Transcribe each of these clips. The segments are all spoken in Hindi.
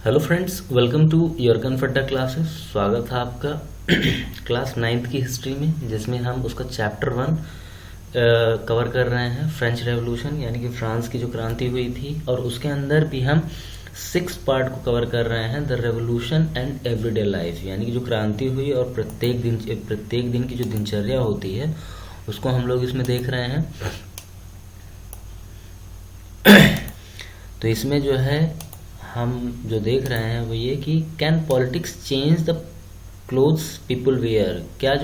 Hello friends, welcome to your कन्फर्टा क्लासेस। स्वागत है आपका क्लास 9th की हिस्ट्री में, जिसमें हम उसका चैप्टर 1 कवर कर रहे हैं, फ्रेंच रेवोल्यूशन यानी कि फ्रांस की जो क्रांति हुई थी। और उसके अंदर भी हम 6 पार्ट को कवर कर रहे हैं, the revolution and everyday life, यानी कि जो क्रांति हुई और प्रत्येक दिन की जो दिनचर्या होती है उसको हम लोग इसमें देख रहे हैं। तो इसमें जो है हम जो देख रहे हैं वो ये कि can politics change the clothes people wear, क्या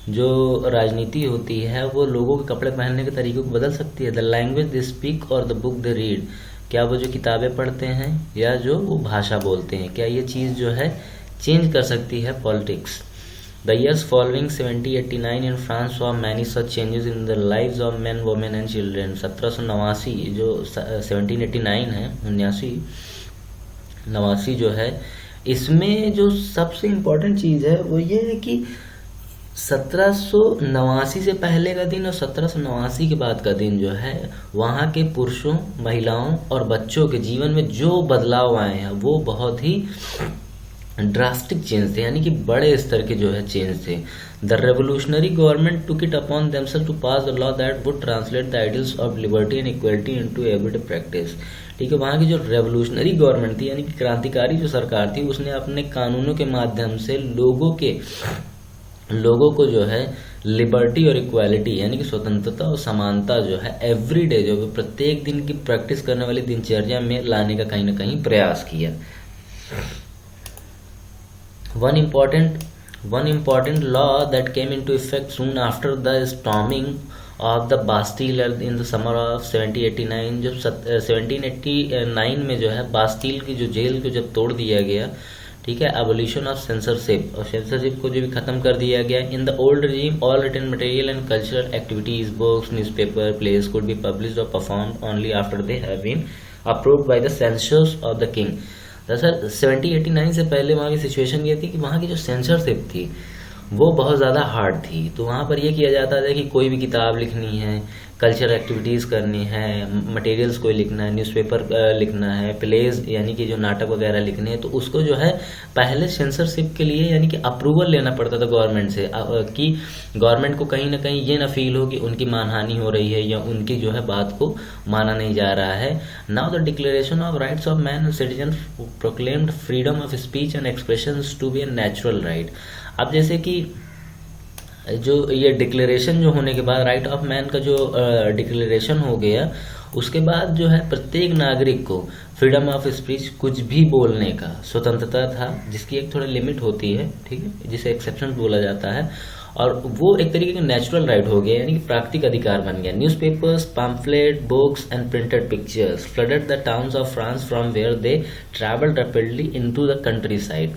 जो राजनीति होती है वो लोगों के कपड़े पहनने के तरीकों को बदल सकती है। द लैंग्वेज दे स्पीक और द बुक दे रीड, क्या वो जो किताबें पढ़ते हैं या जो वो भाषा बोलते हैं, क्या ये चीज़ जो है चेंज कर सकती है politics. The years following 1789 in France saw many such changes in the lives of men, women and children। 1789 जो 1789 है 89 जो है, इसमें जो सबसे इम्पोर्टेंट चीज़ है वो ये है कि 1789 से पहले का दिन और 1789 के बाद का दिन जो है, वहाँ के पुरुषों, महिलाओं और बच्चों के जीवन में जो बदलाव आए हैं वो बहुत ही ड्रास्टिक चेंज थे, यानी कि बड़े स्तर के जो है चेंज थे। The revolutionary government took it upon themselves to pass the law that would translate the ideals of liberty and equality into everyday practice. ठीक है, वहाँ की जो रेवोल्यूशनरी गवर्नमेंट थी यानी कि क्रांतिकारी जो सरकार थी, उसने अपने कानूनों के माध्यम से लोगों को जो है लिबर्टी और इक्वालिटी यानी कि स्वतंत्रता और समानता जो है एवरीडे जो प्रत्येक दिन की प्रैक्टिस करने वाली दिनचर्या में लाने का कहीं ना कहीं प्रयास किया। One important law that came into effect soon after the storming of the Bastille in the summer of 1789, जब 1789 में जो है बास्टील की जो जेल को जब तोड़ दिया गया, ठीक है, एबोलिशन ऑफ सेंसरशिप, और सेंसरशिप को जो भी खत्म कर दिया गया। In the old regime all written material and cultural activities, books, newspaper, plays could be published or performed only after they have been approved by the censors of the king। दरअसल 1789 से पहले वहाँ की सिचुएशन ये थी कि वहाँ की जो सेंसरशिप थी वो बहुत ज़्यादा हार्ड थी। तो वहाँ पर ये किया जाता था कि कोई भी किताब लिखनी है, कल्चरल एक्टिविटीज़ करनी है, मटेरियल्स कोई लिखना है, न्यूज़पेपर लिखना है, प्लेज यानी कि जो नाटक वगैरह लिखने हैं, तो उसको जो है पहले सेंसरशिप के लिए यानी कि अप्रूवल लेना पड़ता था गवर्नमेंट से, कि गवर्नमेंट को कहीं ना कहीं ये ना फील हो कि उनकी मानहानि हो रही है या उनकी जो है बात को माना नहीं जा रहा है। Now the declaration of rights of man and citizen proclaimed freedom of speech and expression to be a natural right. अब जैसे कि जो ये डिक्लेरेशन जो होने के बाद, राइट ऑफ मैन का जो डिक्लेरेशन हो गया, उसके बाद जो है प्रत्येक नागरिक को फ्रीडम ऑफ स्पीच, कुछ भी बोलने का स्वतंत्रता था, जिसकी एक थोड़ी लिमिट होती है, ठीक है, जिसे एक्सेप्शन बोला जाता है, और वो एक तरीके का नेचुरल राइट हो गया, यानी कि प्राकृतिक अधिकार बन गया। Newspapers, pamphlets, books and printed pictures flooded the towns of France from where they travelled rapidly into the countryside.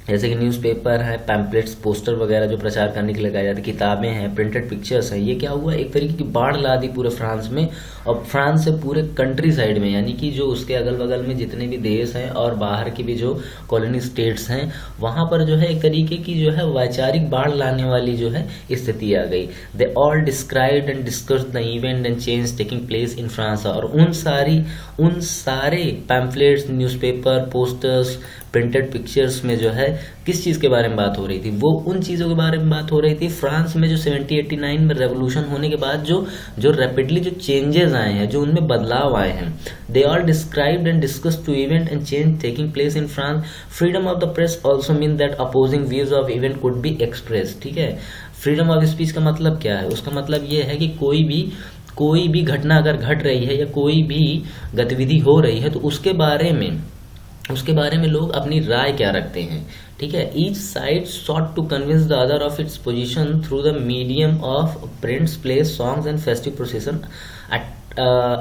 जैसे कि न्यूज़पेपर है, पैम्पलेट्स, पोस्टर वगैरह जो प्रचार करने के लिए लगाए जाते, किताबें हैं, प्रिंटेड पिक्चर्स हैं, ये क्या हुआ, एक तरीके की बाढ़ ला दी पूरे फ्रांस में, और फ्रांस से पूरे कंट्री साइड में, यानी कि जो उसके अगल बगल में जितने भी देश हैं और बाहर की भी जो कॉलोनी स्टेट्स हैं, वहाँ पर जो है एक तरीके की जो है वैचारिक बाढ़ लाने वाली जो है स्थिति आ गई। दे all described and discussed the event and change taking place in France. और उन सारे pamphlets, newspaper, posters, printed pictures में जो है किस चीज़ के बारे में बात हो रही थी, वो उन चीज़ों के बारे में बात हो रही थी फ्रांस में जो 1789 में रेवोल्यूशन होने के बाद जो रैपिडली जो चेंजेस आए हैं, जो उनमें बदलाव आए हैं। They all described and discussed to event and change taking place in France. Freedom of the press also mean that opposing views of event could be express. ठीक है, फ्रीडम ऑफ स्पीच का मतलब क्या है, उसका मतलब ये है कि कोई भी घटना अगर घट रही है या कोई भी गतिविधि हो रही है, तो उसके बारे में लोग अपनी राय क्या रखते हैं। ठीक है, each side sought to convince the other of its position through the medium of prints, plays, songs and festive procession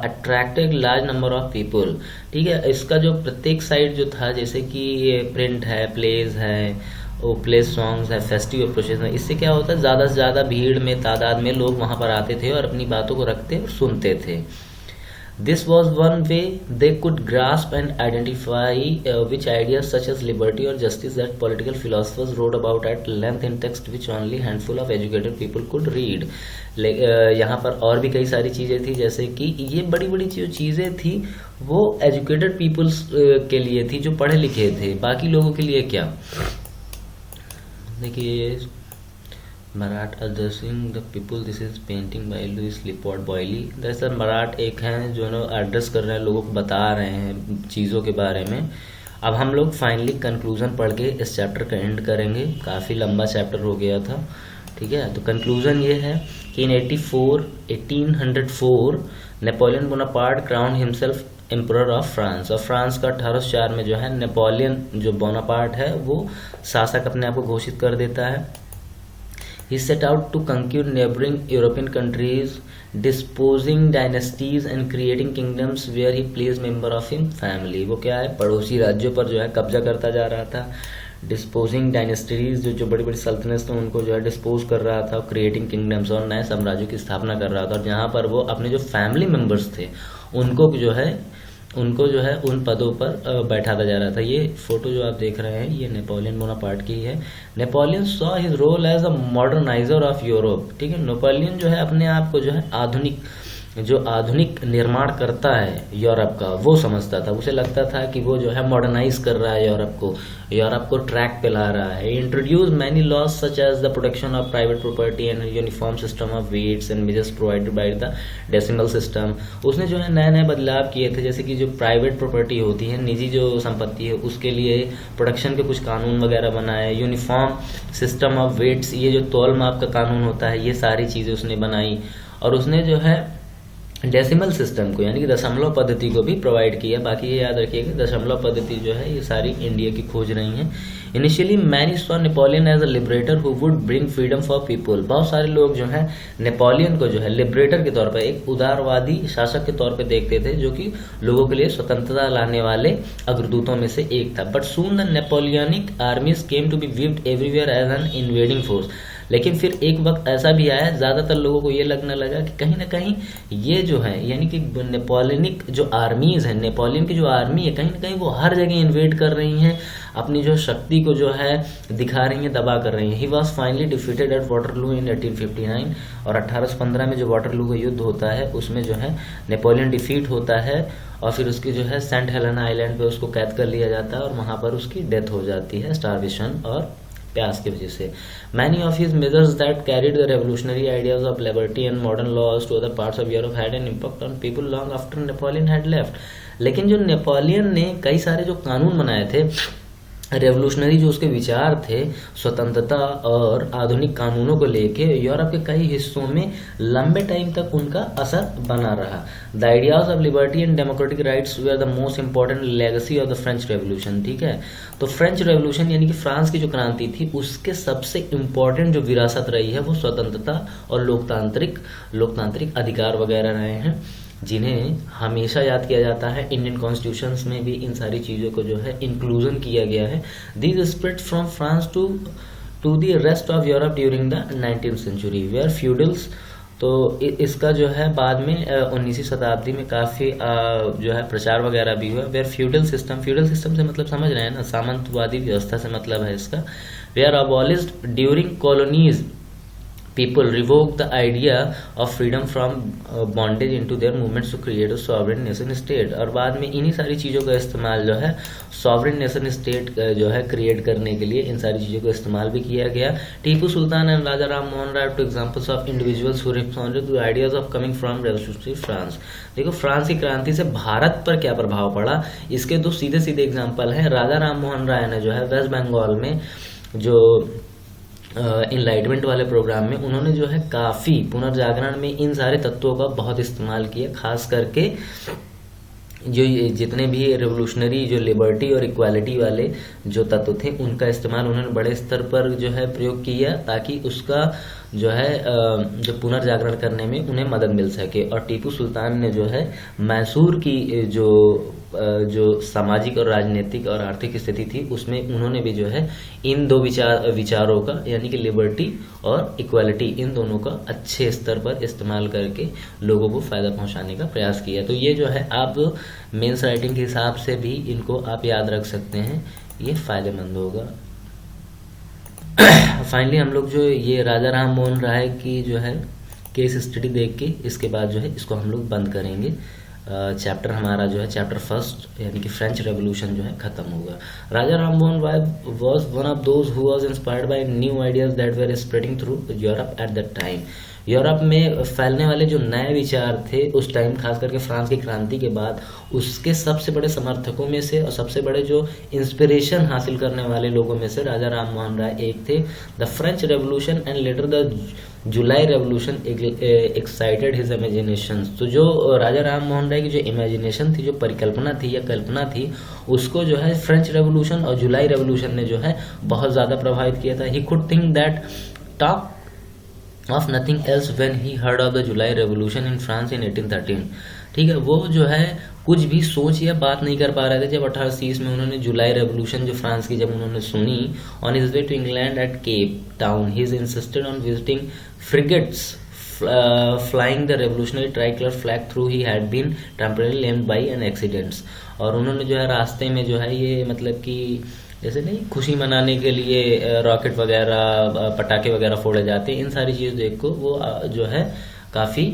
attracted large number of people. ठीक है, इसका जो प्रत्येक साइड जो था, जैसे कि प्रिंट है, प्लेस है, प्लेस, सॉन्ग्स है, फेस्टिव प्रोसेसन, इससे क्या होता है, ज़्यादा से ज़्यादा भीड़ में, तादाद में लोग वहाँ पर आते थे और अपनी बातों को रखते और सुनते थे। This was one way they could grasp and identify which ideas such as liberty or justice that political philosophers wrote about at length in text which only handful of educated people could read. यहाँ पर और भी कई सारी चीज़ें थी, जैसे कि ये बड़ी बड़ी जो चीज़ें थी वो एजुकेटेड पीपल्स के लिए थी, जो पढ़े लिखे थे। बाकी लोगों के लिए क्या, देखिए Marat addressing the people, this is painting by Louis Leopold Boilly. दरअसल मराठ एक हैं जो एड्रेस कर रहे हैं, लोगों को बता रहे हैं चीज़ों के बारे में। अब हम लोग फाइनली कंक्लूजन पढ़ के इस चैप्टर का एंड करेंगे, काफ़ी लंबा चैप्टर हो गया था, ठीक है। तो कंक्लूजन ये है कि इन 1804 Napoleon Bonaparte crown himself emperor of France, और फ्रांस का 1804 में जो है नेपोलियन जो बोनापार्ट है वो शासक अपने आप को घोषित कर देता है। He set out to conquer neighboring European countries, disposing dynasties and creating kingdoms where he placed member of his family। वो क्या है, पड़ोसी राज्यों पर जो है कब्जा करता जा रहा था। डिस्पोजिंग डायनेस्टीज जो बड़ी बड़ी सल्तनत थे उनको जो है डिस्पोज कर रहा था। क्रिएटिंग किंगडम्स, और नए साम्राज्यों की स्थापना कर रहा था। और जहाँ पर वो अपने जो फैमिली मेम्बर्स थे उनको जो है उन पदों पर बैठाता जा रहा था। ये फोटो जो आप देख रहे हैं ये नेपोलियन बोनापार्ट की है। Napoleon saw his role as a moderniser of Europe, ठीक है। नेपोलियन जो है अपने आप को जो है आधुनिक निर्माण करता है यूरोप का, वो समझता था। उसे लगता था कि वो जो है मॉडर्नाइज कर रहा है यूरोप को ट्रैक पे ला रहा है। Introduce many laws such as the protection of private property and uniform system of weights and measures provided by the decimal system. उसने जो है नए नए बदलाव किए थे, जैसे कि जो प्राइवेट प्रॉपर्टी होती है, निजी जो संपत्ति है, उसके लिए प्रोटेक्शन के कुछ कानून वगैरह बनाए। यूनिफॉर्म सिस्टम ऑफ वेट्स, ये जो तौल माप का कानून होता है, ये सारी चीज़ें उसने बनाई। और उसने जो है डेसिमल सिस्टम को यानी कि दशमलव पद्धति को भी प्रोवाइड किया। बाकी ये याद रखिएगा दशमलव पद्धति जो है ये सारी इंडिया की खोज रही हैं। Initially many saw Napoleon as a liberator who would bring freedom for people. बहुत सारे लोग जो हैं नेपोलियन को जो है लिबरेटर के तौर पर, एक उदारवादी शासक के तौर पर देखते थे, जो कि लोगों के लिए स्वतंत्रता लाने वाले अग्रदूतों में से एक था। But soon the Napoleonic armies came to be viewed everywhere as an invading force. लेकिन फिर एक वक्त ऐसा भी आया, ज़्यादातर लोगों को ये लगने लगा कि कहीं ना कहीं ये जो है यानी कि नेपोलियनिक जो आर्मीज़ हैं, नेपोलियन की जो आर्मी है, कहीं ना कहीं वो हर जगह इन्वेड कर रही हैं, अपनी जो शक्ति को जो है दिखा रही हैं, दबा कर रही हैं। He was finally defeated at Waterloo in 1859, और 1815 में जो वाटरलू का युद्ध होता है उसमें जो है नेपोलियन डिफीट होता है, और फिर उसकी जो है सेंट हेलेना आइलैंड पे उसको कैद कर लिया जाता है, और वहाँ पर उसकी डेथ हो जाती है स्टारवेशन और प्यास की वजह से। Many of his measures that carried the revolutionary ideas of liberty and modern laws to other parts of Europe had an impact on people long after Napoleon had left. लेकिन जो नेपोलियन ने कई सारे जो कानून बनाए थे, रेवोल्यूशनरी जो उसके विचार थे स्वतंत्रता और आधुनिक कानूनों को लेके, यूरोप के कई हिस्सों में लंबे टाइम तक उनका असर बना रहा। The ideas of liberty and democratic rights were the most important legacy of the French revolution, ठीक है। तो फ्रेंच रेवोल्यूशन यानी कि फ्रांस की जो क्रांति थी उसके सबसे इम्पोर्टेंट जो विरासत रही है वो स्वतंत्रता और लोकतांत्रिक अधिकार वगैरह रहे हैं, जिन्हें हमेशा याद किया जाता है। इंडियन कॉन्स्टिट्यूशंस में भी इन सारी चीज़ों को जो है इंक्लूजन किया गया है। These spread from France to the rest of Europe during the 19th century where feudals. तो इसका जो है बाद में 19वीं शताब्दी में काफ़ी जो है प्रचार वगैरह भी हुआ। वेयर फ्यूडल सिस्टम से मतलब समझ रहे हैं ना, सामंतवादी व्यवस्था से मतलब है इसका। Were abolished during colonies people revoke the idea of freedom from bondage into their movements to create a sovereign nation state। और बाद में इन्हीं सारी चीज़ों का इस्तेमाल जो है sovereign nation state जो है क्रिएट करने के लिए इन सारी चीज़ों का इस्तेमाल भी किया गया। Tipu Sultan and Raja Ram Mohan Roy two examples of individuals who responded to ideas of coming from revolutionary France. देखो फ्रांस की क्रांति से भारत पर क्या प्रभाव पड़ा, इसके दो सीधे सीधे एग्जाम्पल हैं। राजा राम मोहन राय ने जो है वेस्ट बंगाल में जो इनलाइटमेंट वाले प्रोग्राम में उन्होंने जो है काफ़ी पुनर्जागरण में इन सारे तत्वों का बहुत इस्तेमाल किया। खास करके जो जितने भी रेवोल्यूशनरी जो लिबर्टी और इक्वालिटी वाले जो तत्व थे उनका इस्तेमाल उन्होंने बड़े स्तर पर जो है प्रयोग किया, ताकि उसका जो है जो पुनर्जागरण करने में उन्हें मदद मिल सके। और टीपू सुल्तान ने जो है मैसूर की जो जो सामाजिक और राजनीतिक और आर्थिक स्थिति थी उसमें उन्होंने भी जो है इन दो विचारों का यानी कि लिबर्टी और इक्वालिटी इन दोनों का अच्छे स्तर पर इस्तेमाल करके लोगों को फ़ायदा पहुंचाने का प्रयास किया। तो ये जो है आप मेंस राइटिंग के हिसाब से भी इनको आप याद रख सकते हैं, ये फ़ायदेमंद होगा। फाइनली हम लोग जो ये राजा राम मोहन राय की जो है केस स्टडी देख के इसके बाद जो है इसको हम लोग बंद करेंगे। चैप्टर हमारा जो है चैप्टर फर्स्ट यानी कि फ्रेंच रेवोल्यूशन जो है खत्म होगा। Raja Ram Mohan Roy was one of those who was inspired by new ideas that were spreading through Europe at that time. Europe में फैलने वाले जो नए विचार थे उस टाइम, खास करके फ्रांस की क्रांति के बाद, उसके सबसे बड़े समर्थकों में से और सबसे बड़े जो इंस्पिरेशन हासिल करने वाले लोगों में से राजा राम मोहन राय एक थे। The French revolution and later the July revolution excited his imagination. तो जो राजा राम मोहन राय की जो इमेजिनेशन थी, जो परिकल्पना थी या कल्पना थी, उसको जो है फ्रेंच रेवोल्यूशन और जुलाई रेवोल्यूशन ने जो है बहुत ज़्यादा प्रभावित किया था। He could think that talk of nothing else when he heard of the July Revolution in France in 1813। ठीक है, वो जो है कुछ भी सोच या बात नहीं कर पा रहे थे जब 1830 में उन्होंने जुलाई रेवोल्यूशन जो फ्रांस की जब उन्होंने सुनी। On his way to England at Cape Town he is insisted on visiting frigates flying the revolutionary tricolour flag through he had been temporary lamed by an accidents. और उन्होंने जो है रास्ते में जो है ये मतलब कि जैसे नहीं खुशी मनाने के लिए रॉकेट वगैरह पटाखे वगैरह फोड़े जाते हैं, इन सारी चीज़ देख को वो जो है काफ़ी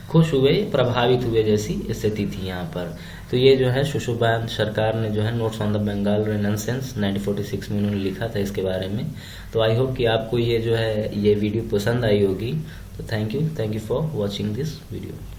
खुश हुए, प्रभावित हुए जैसी स्थिति थी यहाँ पर। तो ये जो है शुशुभान सरकार ने जो है notes on the Bengal renaissance 1946 में उन्होंने लिखा था इसके बारे में। तो आई होप कि आपको ये जो है ये वीडियो पसंद आई होगी। तो thank you for watching this video.